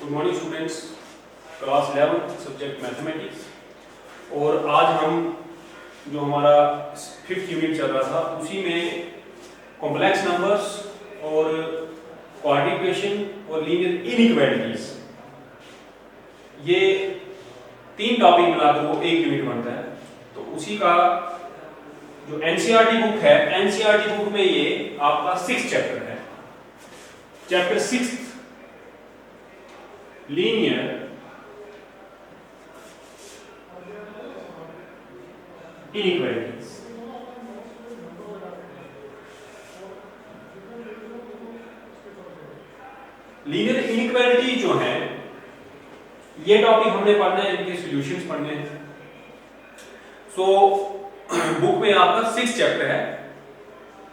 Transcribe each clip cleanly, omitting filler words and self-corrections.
Good morning students, class 11 subject mathematics. और आज हम जो हमारा 5th यूनिट चल रहा था उसी में कॉम्प्लेक्स नंबर्स और क्वाड्रेटिक इक्वेशन और लीनियर इनइक्वालिटीज, ये 3 टॉपिक मिलाकर वो एक यूनिट बनता है। तो उसी का जो एनसीईआरटी बुक है, एनसीईआरटी बुक में ये आपका 6th चैप्टर है, chapter 6 linear inequalities. Linear inequality जो है ये टॉपिक हमने पढ़ना है, इनके सॉल्यूशंस पढ़ने हैं। सो बुक में आपका 6th चैप्टर है,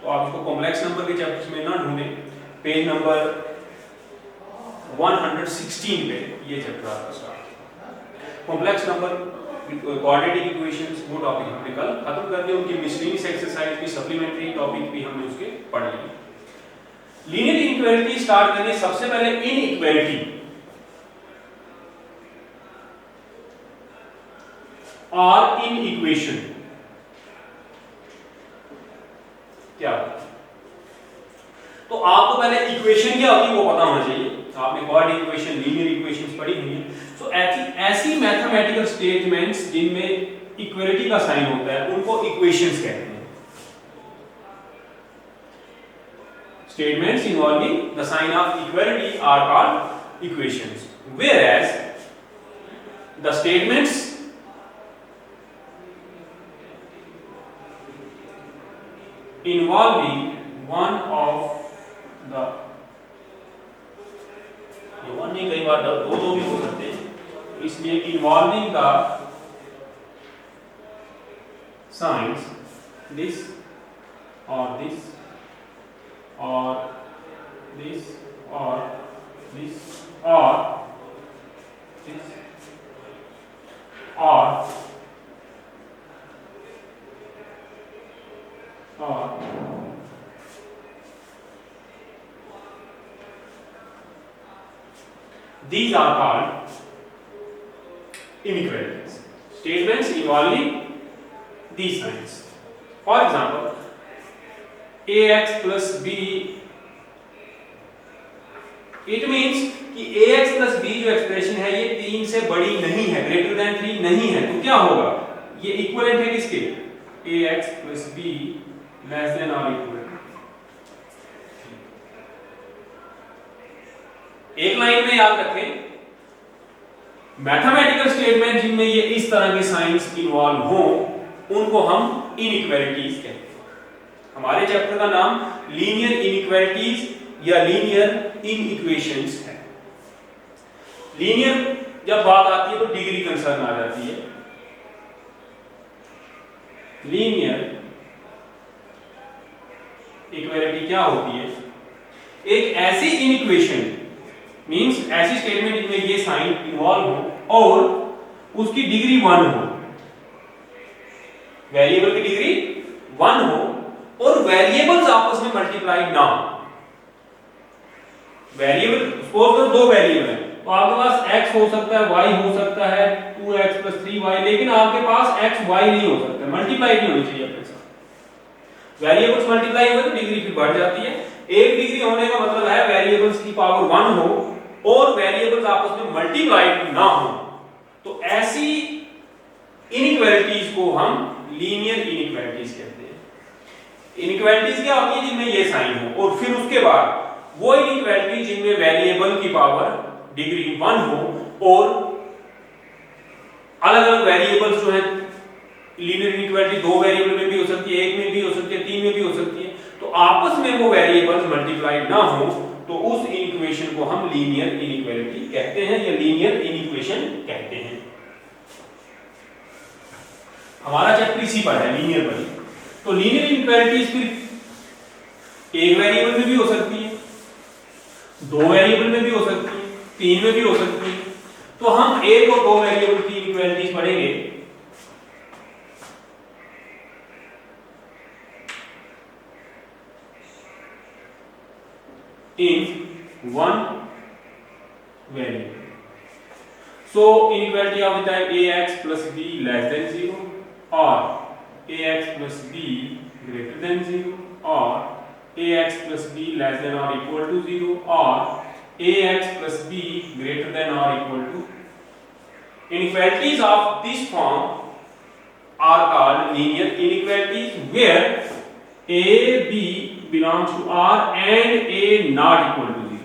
तो आप इसको कॉम्प्लेक्स नंबर के चैप्टर्स में ना ढूंढें। पेज नंबर 116 पे ये चैप्टर आपका start. Complex number, quadratic equations, वो टॉपिक हमने कल खत्म कर दिए। उनकी मिसलेनियस एक्सरसाइज की सप्लीमेंट्री टॉपिक भी हमने उसके पढ़ लिए। लीनियर इनइक्वालिटी स्टार्ट करने सबसे पहले इनइक्वालिटी और इन इक्वेशन क्या होता है? तो आपको पहले इक्वेशन क्या होती है वो पता होना चाहिए। आपने क्वाड्रेटिक इक्वेशन, लीनियर इक्वेशंस पढ़ी हुई है। सो ऐसी मैथमेटिकल स्टेटमेंट्स जिनमें इक्वलिटी का साइन होता है उनको इक्वेशंस कहते हैं। Statements involving the sign of equality are called equations, whereas the statements involving one of the, ये one नहीं, कई बार दो भी हो सकते हैं, इसलिए involving the signs this or this or this or this or this or these are called inequalities. Statements involving these signs. For example, ax plus b, it means कि ax plus b जो expression है ये 3 से बड़ी नहीं है, greater than 3 नहीं है, तो क्या होगा? ये इक्विवेलेंट है किसके? ax plus b less than और इक्वल। एक लाइन में याद रखें, मैथमेटिकल स्टेटमेंट जिनमें ये इस तरह के साइंस इन्वॉल्व हो उनको हम इनइक्वालिटीज कहते हैं। हमारे चैप्टर का नाम लीनियर इनइक्वालिटीज या लीनियर इनइक्वेशंस है। लीनियर जब बात आती है तो डिग्री कंसर्न आ जाती है। लीनियर इक्वालिटी क्या होती है? एक ऐसी इनइक्वेशन मींस ऐसी स्टेटमेंट जिसमें ये साइन इन्वॉल्व हो और उसकी डिग्री 1 हो, वेरिएबल की डिग्री 1 हो और वेरिएबल्स आपस में मल्टीप्लाई ना हो। वेरिएबल सपोज करो 2 वेरिएबल है, तो आपके पास x हो सकता है, y हो सकता है, 2x + 3y, लेकिन आपके पास x y नहीं हो सकता, मल्टीप्लाई नहीं होनी चाहिए अपने साथ। वेरिएबल्स मल्टीप्लाई हुए तो डिग्री फिर बढ़ जाती है। एक डिग्री होने का मतलब है वेरिएबल्स की पावर 1 हो और वेरिएबल्स आपस में मल्टीप्लाई ना हो। तो ऐसी इनइक्वालिटीज को हम लीनियर इनइक्वालिटीज कहते हैं। इनइक्वालिटीज क्या होती है? जिनमें ये साइन हो और फिर उसके बाद वो इनइक्वालिटी जिनमें वेरिएबल की पावर डिग्री 1 हो और अलग अलग वेरिएबल्स जो है, लीनियर इनइक्वालिटी 2 वेरिएबल में भी हो सकती है, 1 में भी हो सकती है, 3 में भी हो सकती है, तो आपस में वो वेरिएबल्स मल्टीप्लाई ना हो तो उस इनइक्वेशन को हम लीनियर इनइक्वालिटी कहते हैं या लीनियर इनइक्वेशन कहते हैं। हमारा चैप्टर इसी पर है, लीनियर पर। तो लीनियर इनइक्वालिटीज फिर एक वेरिएबल में भी हो सकती है, 2 वेरिएबल में भी हो सकती है, 3 में भी हो सकती है। तो हम 1 और 2 वेरिएबल की इनइक्वालिटीज पढ़ेंगे। in 1 variable. So inequality of the type ax plus b less than 0 or ax plus b greater than 0 or ax plus b less than or equal to 0 or ax plus b greater than or equal to. Inequalities of this form are called linear inequalities where a, b belongs to R and a not equal to 0.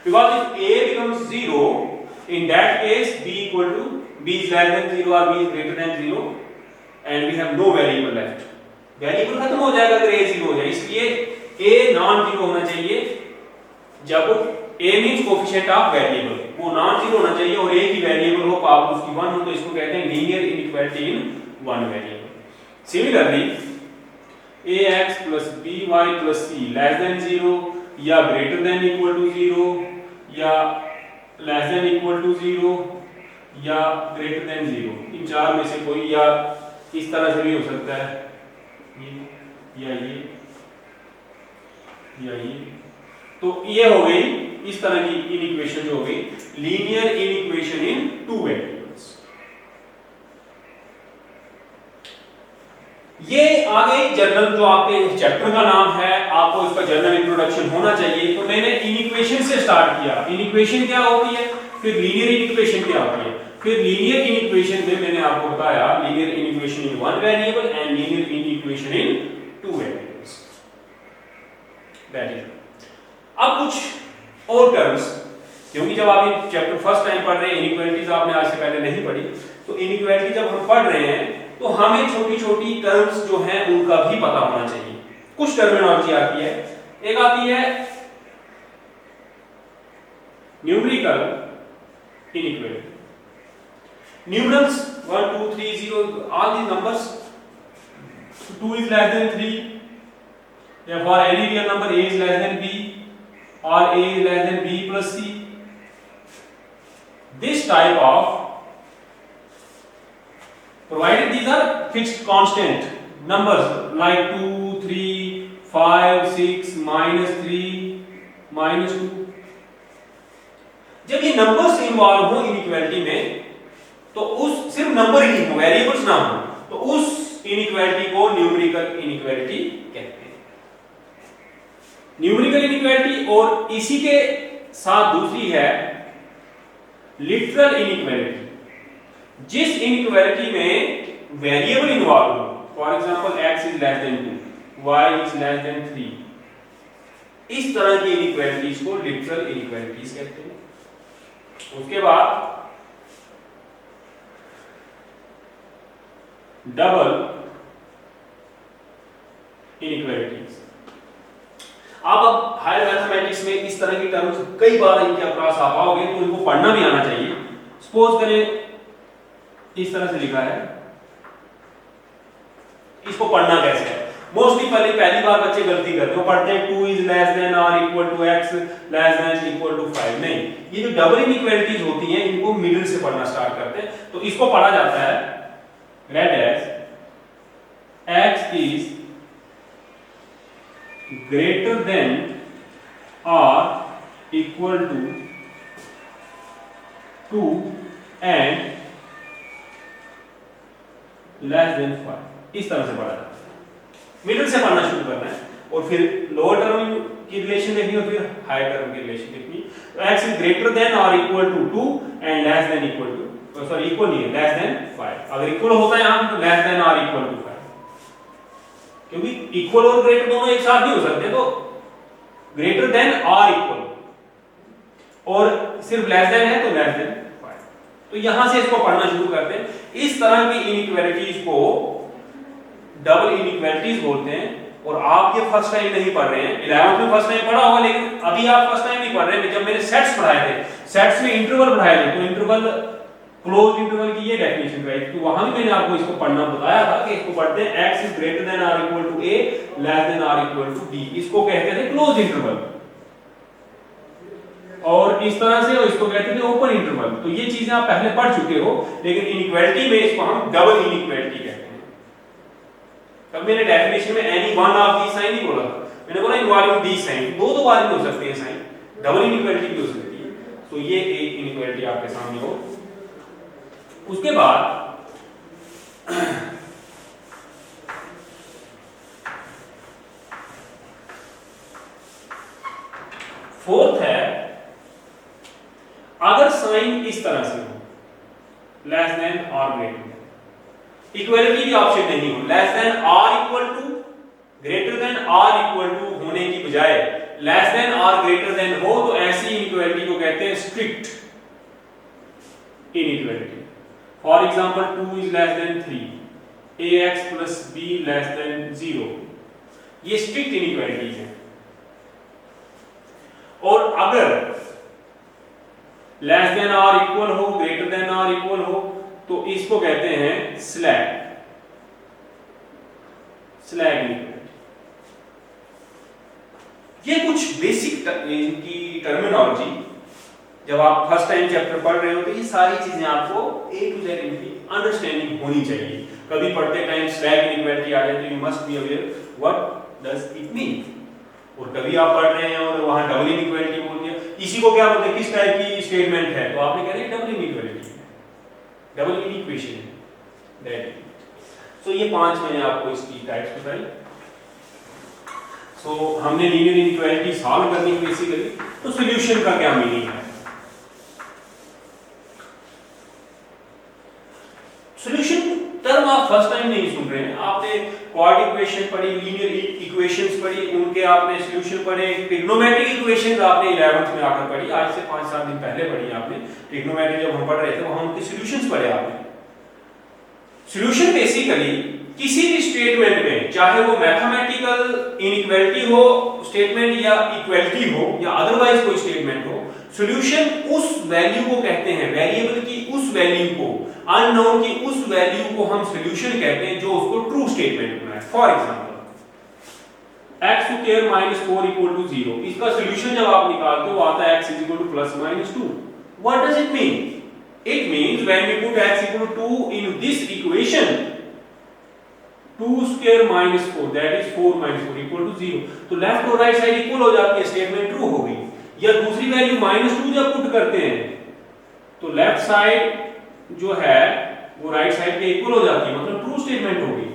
Because if a becomes 0, in that case b equal to b is less than 0 or b is greater than 0 and we have no variable left. Variable खत्म हो जाएगा अगर a 0 हो जाए, इसलिए a non zero होना चाहिए. जब a means coefficient of variable, वो नॉन जीरो होना चाहिए और a की वेरिएबल हो पावर उसकी 1 हो, तो इसको कहते हैं linear inequality in one variable. Similarly ax plus by plus c less than 0 या greater than equal to 0 या less than equal to 0 या greater than 0, इन चार में से कोई या इस तरह से भी हो सकता है, ये या ये या ये. तो ये हो गई इस तरह की इनइक्वेशन जो हो गई लीनियर इनइक्वेशन इन टू वेरिएबल्स. ये आ गई जनरल, जो आपके चैप्टर का नाम है, आपको इसका जनरल इंट्रोडक्शन होना चाहिए. तो मैंने इनइक्वेशन से स्टार्ट किया. इनइक्वेशन क्या होती है, फिर लीनियर इनइक्वेशन क्या होती है, फिर लीनियर इनइक्वेशन में मैंने आपको बताया linear inequation in one variable and linear inequation in two variables. That is. अब कुछ और टर्म्स, क्योंकि जब आप ये चैप्टर फर्स्ट टाइम पढ़ रहे हैं, इनइक्वालिटीज आपने आज से पहले नहीं पढ़ी, तो इनइक्वालिटी जब हम पढ़ रहे हैं तो हमें छोटी छोटी टर्म्स जो हैं उनका भी पता होना चाहिए. कुछ टर्मिनोलॉजी आती है. एक आती है numerical inequality. Numerals 1 2 3 0 all these numbers, 2 is less than 3, या for any real number a is less than b or a is less than b plus c. This type of, provided these are fixed constant numbers like 2 3 5 6 -3 -2, जब ये numbers involve हो inequality में तो उस सिर्फ number ही हो, variables ना हो, तो उस इनइक्वालिटी को न्यूमेरिकल इनइक्वालिटी कहते हैं. Numerical inequality. और इसी के साथ दूसरी है लिटरल इनइक्वालिटी. जिस इनइक्वालिटी में वेरिएबल इन्वॉल्व हो, for example x is less then 2, y is less then 3, इस तरह की इनइक्वालिटीज को लिटरल इनइक्वालिटीज कहते हैं. उसके बाद डबल इनइक्वालिटीज. अब हायर मैथमेटिक्स में इस तरह की टर्म्स कई बार इनके अक्रॉस आ पाओगे, तो इनको पढ़ना भी आना चाहिए. सपोज करें इस तरह से लिखा है, इसको पढ़ना कैसे है. मोस्टली पहली बार बच्चे गलती करते हैं, पढ़ते हैं 2 इज लेस देन और equal to x less than equal to 5. नहीं, ये जो डबल इनइक्वालिटीज होती हैं इनको मिडिल से पढ़ना स्टार्ट करते हैं. तो इसको पढ़ा जाता है read as x is greater than or equal to 2 and less than 5. इस तरह से पढ़ा जाता है. मिडिल से पढ़ना शुरू करना है और फिर लोअर टर्म की रिलेशन देखनी और फिर हायर टर्म की रिलेशन देखनी. तो x is greater than or equal to 2 and less than equal to, sorry equal नहीं है, less than 5. अगर इक्वल होता है यहाँ तो less than or equal to 5, क्योंकि इक्वल और ग्रेटर दोनों एक साथ नहीं हो सकते. तो ग्रेटर देन और इक्वल, और सिर्फ लेस देन है तो लेस देन 5. तो यहां से इसको पढ़ना शुरू करते हैं. इस तरह की इनइक्वालिटीज को डबल इनइक्वालिटीज बोलते हैं. और आप ये फर्स्ट टाइम नहीं पढ़ रहे हैं, 11th में फर्स्ट टाइम पढ़ा होगा, लेकिन अभी आप फर्स्ट टाइम नहीं पढ़ रहे हैं. जब मैंने सेट्स पढ़ाए थे, सेट्स में इंटरवल पढ़ाए थे, तो इंटरवल क्लोज इंटरवल की ये डेफिनेशन राइट, तो वहां भी मैंने आपको इसको पढ़ना बताया था कि इसको पढ़ते हैं x इज ग्रेटर देन और equal to a less than और इक्वल टू b. इसको कहते थे क्लोज इंटरवल, और इस तरह से और इसको कहते थे ओपन इंटरवल. तो ये चीजें आप पहले पढ़ चुके हो, लेकिन इनइक्वालिटी में इसको हम डबल इनइक्वालिटी कहते हैं. तब मैंने डेफिनेशन में any one of the sign नहीं बोला, मैंने बोला इन्वॉल्विंग दी साइन. दो बार नहीं हो सकते हैं साइन, डबल इनइक्वालिटी भी हो सकती है. तो ये एक इनइक्वालिटी आपके सामने हो। उसके बाद फोर्थ है, अगर साइन इस तरह से हो, लेस देन और ग्रेटर देन, इक्वलिटी भी ऑप्शन नहीं हो, लेस देन और इक्वल टू, ग्रेटर देन और इक्वल टू होने की बजाय लेस देन और ग्रेटर देन हो, तो ऐसी इनइक्वालिटी को कहते हैं strict inequality. For example 2 is less then 3, ax plus b less than 0, ये स्ट्रिक्ट इनइक्वालिटीज हैं। और अगर लेस देन और इक्वल हो, ग्रेटर देन और इक्वल हो, तो इसको कहते हैं स्लैग इनइक्वालिटी। ये कुछ बेसिक इनकी टर्मिनोलॉजी, जब आप फर्स्ट टाइम चैप्टर पढ़ रहे हो तो ये सारी चीजें आपको ए टू जेड इनकी अंडरस्टैंडिंग होनी चाहिए। कभी पढ़ते टाइम स्लैग इनइक्वालिटी आ जाए तो you must be aware what does it mean. और कभी आप पढ़ रहे हैं और वहां डबल इनइक्वालिटी बोल दिया, इसी को क्या बोलते हैं, किस टाइप की स्टेटमेंट है, तो आपने कह दिया डबल इनइक्वालिटी है, डबल इनइक्वेशन है दैट। सो ये 5 मैंने आपको इसकी टाइप्स बताई। सो हमने लीनियर इनइक्वालिटी सॉल्व करनी है बेसिकली, तो सॉल्यूशन का क्या मीनिंग है। सॉल्यूशन टर्म आप फर्स्ट टाइम नहीं सुन रहे हैं, आपने क्वाड इक्वेशन पढ़ी, लीनियर इक्वेशंस पढ़ी, उनके आपने सॉल्यूशन पढ़े, ट्रिग्नोमेट्रिक इक्वेशंस आपने 11th में आकर पढ़ी, आज से 5-7 दिन पहले पढ़ी आपने ट्रिग्नोमेट्री, जब हम पढ़ रहे थे वहां उनके सॉल्यूशंस पढ़े आपने। सॉल्यूशन बेसिकली किसी भी स्टेटमेंट में, चाहे वो मैथमेटिकल इनइक्वालिटी हो स्टेटमेंट या इक्वालिटी हो या अदरवाइज कोई स्टेटमेंट हो, सॉल्यूशन उस वैल्यू को कहते हैं, वेरिएबल की उस वैल्यू को, अननोन की उस वैल्यू को हम सॉल्यूशन कहते हैं जो उसको ट्रू स्टेटमेंट बनाए। फॉर एग्जांपल x² - 4 = 0, इसका सॉल्यूशन जब आप निकालते हो आता है x = ±2। What does it mean? It means when we put x = 2 in this equation, 2² - 4 that is 4 - 4 = 0, तो लेफ्ट और राइट साइड इक्वल हो जाती है, स्टेटमेंट ट्रू हो गई। या दूसरी वैल्यू -2 जब पुट करते हैं तो लेफ्ट साइड जो है वो राइट साइड के इक्वल हो जाती है, मतलब ट्रू स्टेटमेंट हो गई।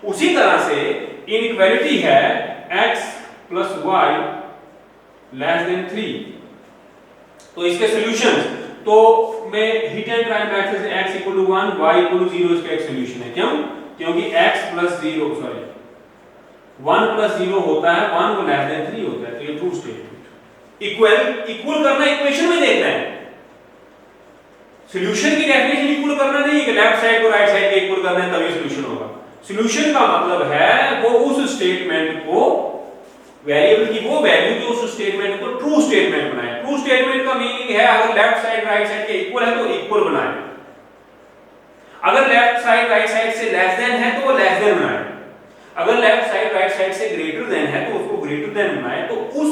उसी तरह से इनइक्वालिटी है x + y < 3, तो इसके सॉल्यूशंस, तो मैं हिट एंड ट्राई मेथड से x = 1 y = 0 इसका एक सॉल्यूशन है। क्यों? क्योंकि x + 0 सॉरी 1 + 0 होता है 1 वो < 3 होता है, तो ये ट्रू स्टेटमेंट। इक्वल करना इक्वेशन में देखना है, सॉल्यूशन की डेफिनेशन इक्वल करना नहीं है कि लेफ्ट साइड को राइट साइड के इक्वल करना है तभी सॉल्यूशन होगा। सॉल्यूशन का मतलब है वो उस स्टेटमेंट को, वेरिएबल की वो वैल्यू जो उस स्टेटमेंट को ट्रू स्टेटमेंट बनाए। ट्रू स्टेटमेंट का मीनिंग है अगर लेफ्ट साइड राइट साइड के इक्वल है तो इक्वल बनाए, अगर लेफ्ट साइड राइट साइड से लेस देन है तो वो लेस देन बनाए, अगर लेफ्ट साइड राइट साइड से ग्रेटर देन है तो उसको ग्रेटर देन बनाए। तो उस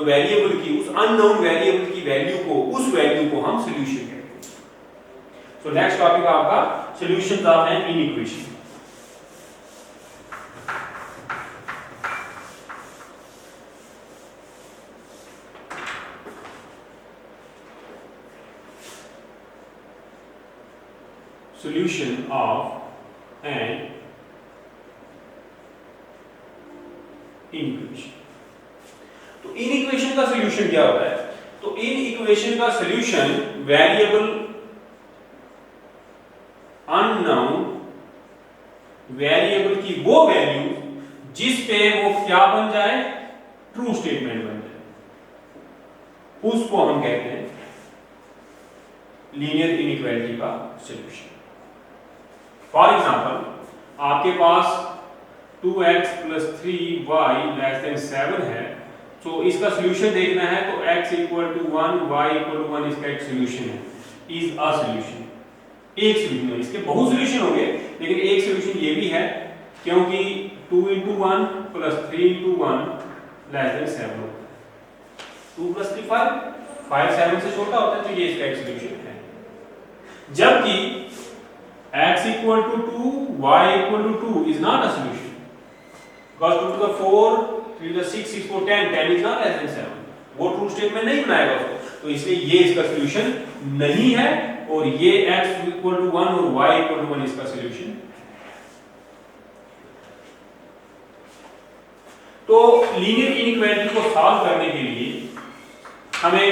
वेरिएबल की, उस अननोन वेरिएबल की वैल्यू को, उस वैल्यू को हम सॉल्यूशन कहते हैं। सो नेक्स्ट टॉपिक आपका solutions of an inequation. Solution of an inequation. तो इनइक्वेशन का सॉल्यूशन क्या होता है? तो इनइक्वेशन का सॉल्यूशन वेरिएबल अननोन वेरिएबल की वो वैल्यू जिस पे वो क्या बन जाए, ट्रू स्टेटमेंट बन जाए, उसको हम कहते हैं लीनियर इनइक्वालिटी का सॉल्यूशन। फॉर एग्जांपल आपके पास 2x + 3y < 7 है, तो इसका सॉल्यूशन देखना है तो x = 1 y = 1 इसका एक सॉल्यूशन है, इज अ सॉल्यूशन। एक सॉल्यूशन है, इसके बहुत सॉल्यूशन होंगे लेकिन एक सॉल्यूशन ये भी है क्योंकि 2 × 1 + 3 × 1 < 7 होता है। 2 + 3 5 7 से छोटा होता है, तो ये इसका एक सॉल्यूशन है। जबकि x = 2 y = 2 is not a solution, because 2 to the 4 3 to the 6 6 4 10 10 is not < 7, वो ट्रू स्टेटमेंट नहीं बनाएगा उसको, तो इसलिए ये इसका सॉल्यूशन नहीं है, और ये x इक्वल टू 1 और y इक्वल टू 1 इसका सॉल्यूशन। तो लीनियर इनइक्वालिटी को सॉल्व करने के लिए हमें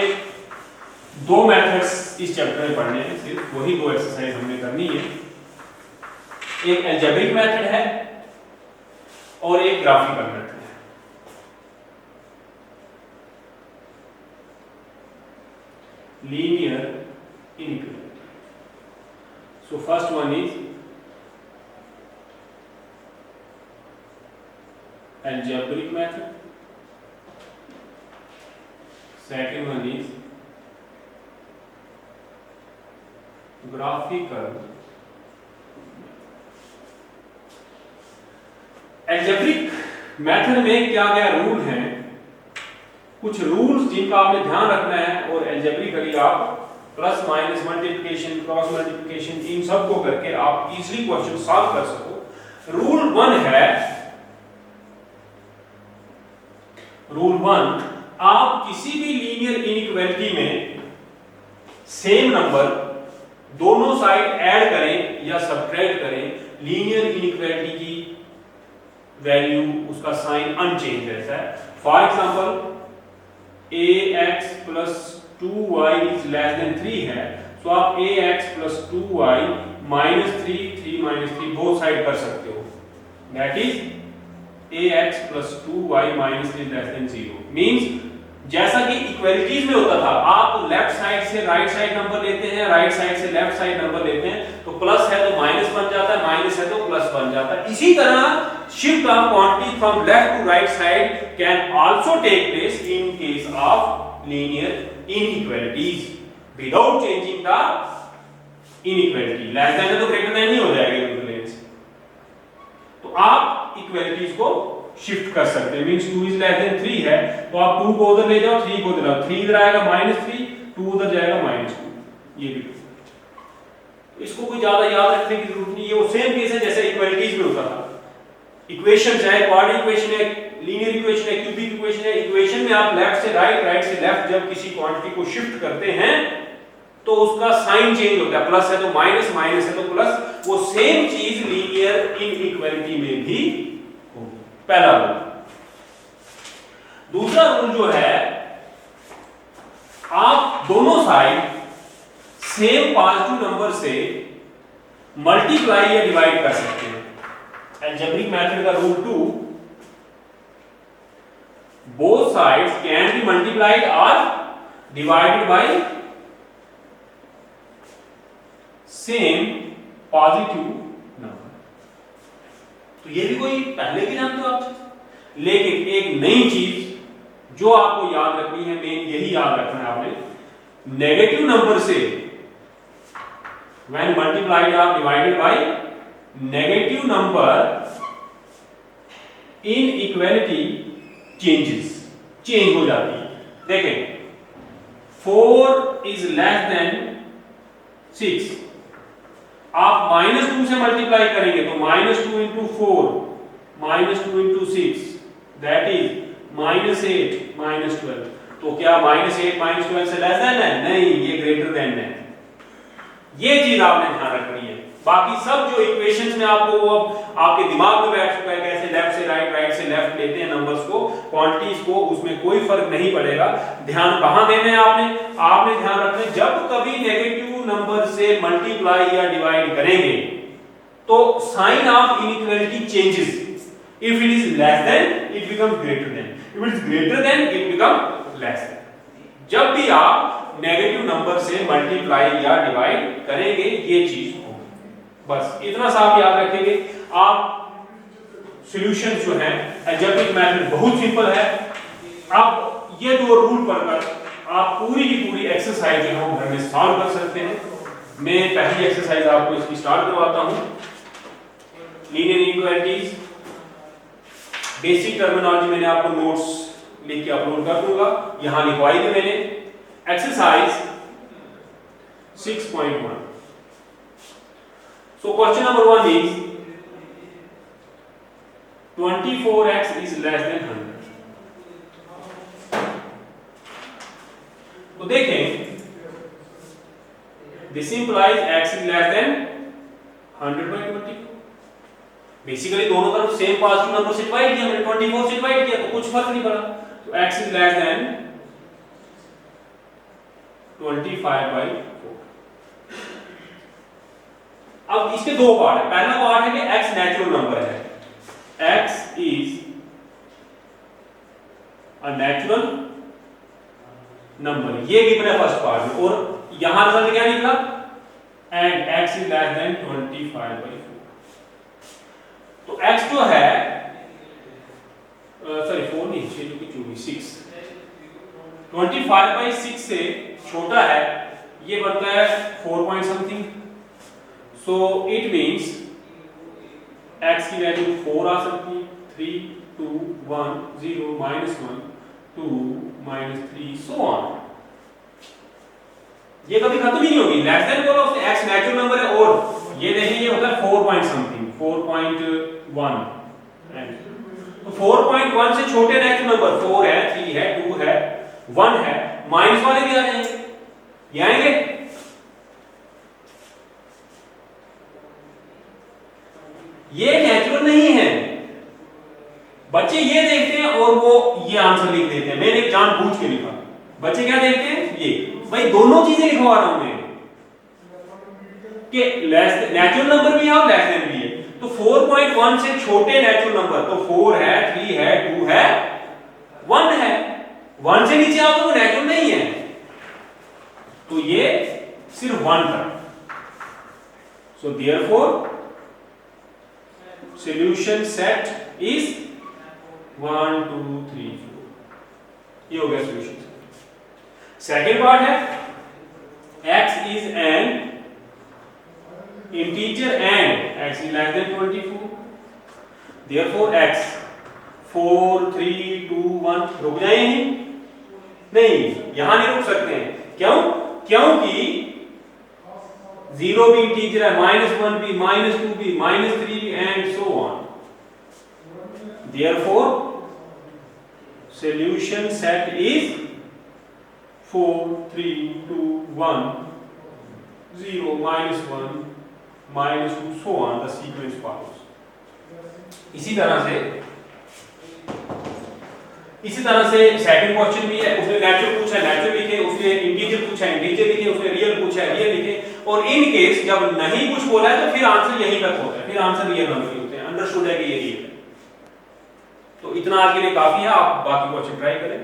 दो मेथड्स इस चैप्टर में पढ़ने हैं, सिर्फ वही दो एक्सरसाइज हमने करनी है। एक अलजेब्रिक मेथड है और एक ग्राफिकल मेथड है। Linear inequality. So first one is algebraic method, second one is graphical। algebraic method में क्या क्या रूल हैं, कुछ रूल्स जिनका आपने ध्यान रखना है, और algebraically आप plus minus multiplication cross multiplication इन सब को करके आप इजीली क्वेश्चन सॉल्व कर सको। रूल 1 है, रूल 1, आप किसी भी लीनियर इनइक्वालिटी में सेम नंबर दोनों साइड ऐड करें या सब्ट्रैक्ट करें, लीनियर इनइक्वालिटी की वैल्यू, उसका साइन अनचेंज रहता है। For example ax plus 2y is less then 3 है, तो आप ax plus 2y minus 3 minus 3 both side कर सकते हो। That is ax plus 2y minus 3 less than 0 means जैसा कि इक्वालिटीज में होता था, आप लेफ्ट साइड से राइट साइड नंबर लेते हैं, राइट साइड से लेफ्ट साइड नंबर लेते हैं, तो प्लस है तो माइनस बन जाता है, माइनस है तो प्लस बन जाता है। इसी तरह shift of quantity from left to right side can also take place in case of linear inequalities without changing the inequality. Less than है तो ग्रेटर देन ही हो जाएगा इक्विवेलेंस। तो आप इक्वालिटीज को शिफ्ट कर सकते हैं, मींस 2 इज लेस देन 3 है, तो आप 2 को उधर ले जाओ, 3 को उधर लाओ, 3 इधर आएगा -3, 2 उधर जाएगा -2। ये भी इसको कोई ज्यादा याद रखने की जरूरत नहीं है, वो सेम केस है जैसे इक्वालिटीज में होता था। इक्वेशन चाहे क्वाड्रेटिक इक्वेशन है, लीनियर इक्वेशन है, क्यूबिक इक्वेशन है, इक्वेशन में आप लेफ्ट से राइट, राइट से लेफ्ट जब किसी क्वांटिटी को शिफ्ट करते हैं तो उसका साइन चेंज होता है, प्लस है तो माइनस, माइनस है तो प्लस। वो सेम चीज लीनियर इनइक्वालिटी में भी होगी। पहला रूल। दूसरा रूल जो है, आप दोनों साइड सेम पॉजिटिव नंबर से मल्टीप्लाई या डिवाइड कर सकते हैं। अलजेब्रिक मेथड का rule 2, both sides can be multiplied और divided by same positive number. तो ये भी कोई पहले भी जानते हो आप, लेकिन एक नई चीज जो आपको याद रखनी है, मेन यही याद रखना है आपने, नेगेटिव नंबर से व्हेन मल्टीप्लाइड और divided by negative number in equality change हो जाती है। देखें 4 इज लेस देन 6, आप -2 से मल्टीप्लाई करेंगे तो -2 into 4 -2 into 6 दैट इज -8 -12। तो क्या -8 -12 से लेस देन है? नहीं, ये ग्रेटर देन है। ये चीज आपने ध्यान रखनी है। बाकी सब जो इक्वेशंस में आपको वो आपके दिमाग में बैठ चुका है, कैसे लेफ्ट से राइट, राइट से लेफ्ट लेते हैं नंबर्स को, क्वांटिटीज को, उसमें कोई फर्क नहीं पड़ेगा। ध्यान कहां देना है आपने ध्यान रखना है, जब कभी नेगेटिव नंबर से मल्टीप्लाई या डिवाइड करेंगे तो sign of inequality changes. If it is less than it becomes greater than, if it is greater than it become less than. जब भी आप नेगेटिव नंबर से मल्टीप्लाई या डिवाइड करेंगे ये चीज होगी। बस इतना सा आप याद रखेंगे। आप सॉल्यूशन जो है अलजेब्रिक मेथड बहुत सिंपल है। आप ये दो रूल पढ़कर आप पूरी की पूरी एक्सरसाइज जो है घर में सॉल्व कर सकते हैं। मैं पहली एक्सरसाइज आपको इसकी स्टार्ट करवाता हूं। लीनियर इनइक्वालिटीज बेसिक टर्मिनोलॉजी मैंने आपको नोट्स लिख के अपलोड कर दूंगा, यहां लिखवाई थी मैंने। Exercise 6.1। So question number 1 is 24x is less than 100. तो देखें, this implies x is less then 100/24। Basically दोनों तरफ सेम पॉजिटिव नंबर से डिवाइड किया, हमने 24 से डिवाइड किया, तो कुछ फर्क नहीं पड़ा। तो x इज लेस देन 25/4। अब इसके दो पार्ट है। पहला पार्ट है कि x नेचुरल नंबर है, x is a natural number, ये गिवन है फर्स्ट पार्ट में। और यहां रिजल्ट क्या निकला, and x is less then 25/4। तो x जो है सॉरी 4 नहीं, 6 जो कि 6 25/6 से छोटा है, ये बनता है 4 point something. So it means x की वैल्यू 4 आ सकती है, 3 2 1 0 -1 2 -3 सो ऑन। ये कभी खत्म ही नहीं होगी। लेस देन बोलो तो x नेचुरल नंबर है, और ये देखिए ये होता है 4 पॉइंट समथिंग, 4.1। तो 4.1 से छोटे नेचुरल नंबर 4 है, 3 है, 2 है, 1 है, माइनस वाले भी आ जाएंगे, ये आएंगे। ये नेचुरल नहीं है। बच्चे ये देखते हैं और वो ये आंसर लिख देते हैं। मैंने जानबूझ के लिखा। बच्चे क्या देखते हैं, ये भाई दोनों चीजें लिखवा रहा हूं मैं कि नेचुरल नंबर भी है और लेस देन भी है। तो 4.1 से छोटे नेचुरल नंबर तो 4 है, 3 है, 2 है, 1 है। 1 से नीचे आओ तो वो नेचुरल नहीं है, तो ये सिर्फ 1 था। So therefore solution set is 1 2 3 4। ये हो गया सॉल्यूशन। सेकंड पार्ट है x is an integer and x is less than 24, therefore x 4 3 2 1 रुक जाए यहीं? नहीं, यहां नहीं रुक सकते हैं। क्यों? क्योंकि 0 भी इंटीजर है, -1 भी, -2 भी, -3 भी, and so on. therefore solution set is 4 3 2 1 0 -1 -2 so on, the sequence follows। इसी तरह से सेकंड क्वेश्चन भी है, उसने नेचुरल पूछा है, नेचुरल लिखे, उसने इंटीजर पूछा है, इंटीजर लिखे, उसने रियल पूछा है, रियल लिखे। और इन केस जब नहीं कुछ बोला है तो फिर आंसर यहीं तक होता है, फिर आंसर रियल नंबर ही होते हैं। अंडरस्टूड है कि ये रियल है। तो इतना आज के लिए काफी है, आप बाकी क्वेश्चन ट्राई करें।